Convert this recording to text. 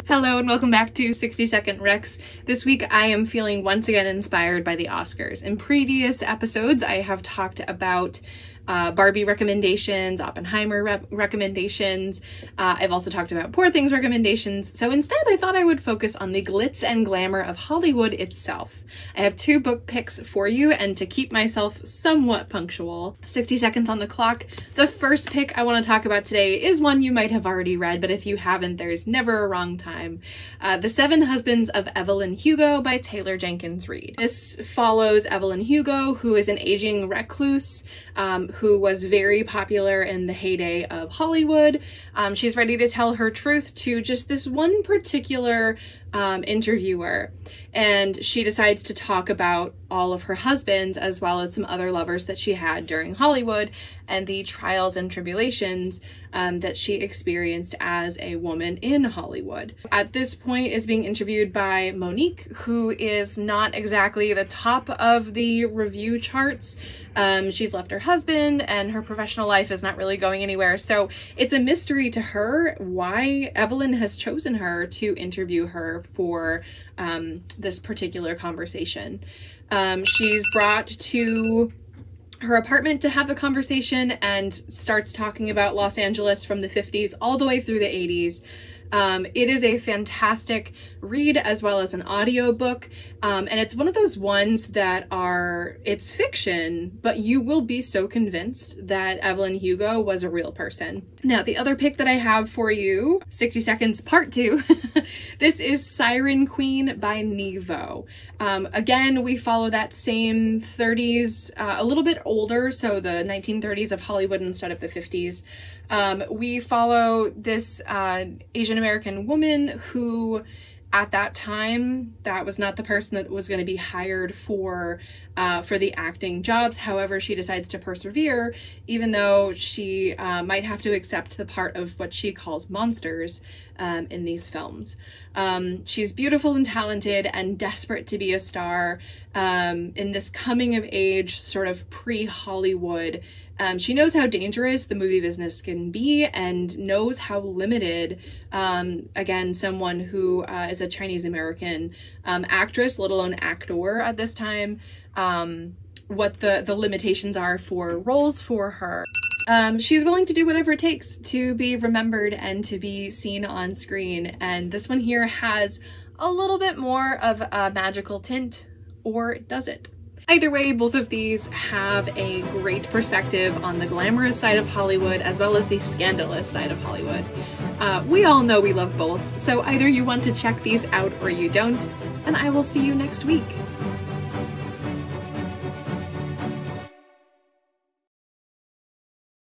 Hello and welcome back to 60-Second Rex. This week I am feeling once again inspired by the Oscars. In previous episodes I have talked about Barbie recommendations, Oppenheimer recommendations. I've also talked about Poor Things recommendations. So instead I thought I would focus on the glitz and glamour of Hollywood itself. I have 2 book picks for you, and to keep myself somewhat punctual, 60 seconds on the clock. The first pick I want to talk about today is one you might have already read, but if you haven't, there's never a wrong time. The 7 Husbands of Evelyn Hugo by Taylor Jenkins Reid. This follows Evelyn Hugo, who is an aging recluse, who was very popular in the heyday of Hollywood. She's ready to tell her truth to just this one particular interviewer, and she decides to talk about all of her husbands as well as some other lovers that she had during Hollywood and the trials and tribulations that she experienced as a woman in Hollywood. At this point is being interviewed by Monique, who is not exactly the top of the review charts. She's left her husband and her professional life is not really going anywhere, so it's a mystery to her why Evelyn has chosen her to interview her for this particular conversation. She's brought to her apartment to have the conversation and starts talking about Los Angeles from the 50s all the way through the 80s. It is a fantastic read as well as an audiobook, and it's one of those ones that it's fiction, but you will be so convinced that Evelyn Hugo was a real person. Now, the other pick that I have for you, 60 Seconds Part 2, this is Siren Queen by Nevo. Again, we follow that same 30s, a little bit older, so the 1930s of Hollywood instead of the 50s. We follow this Asian American woman who, at that time, that was not the person that was going to be hired for the acting jobs. However, she decides to persevere, even though she might have to accept the part of what she calls monsters in these films. She's beautiful and talented and desperate to be a star in this coming of age sort of pre-Hollywood. She knows how dangerous the movie business can be and knows how limited, again, someone who is a Chinese American actress, let alone actor at this time, what the limitations are for roles for her. She's willing to do whatever it takes to be remembered and to be seen on screen, and this one here has a little bit more of a magical tint, or does it? Either way, both of these have a great perspective on the glamorous side of Hollywood as well as the scandalous side of Hollywood. We all know we love both, so either you want to check these out or you don't, and I will see you next week.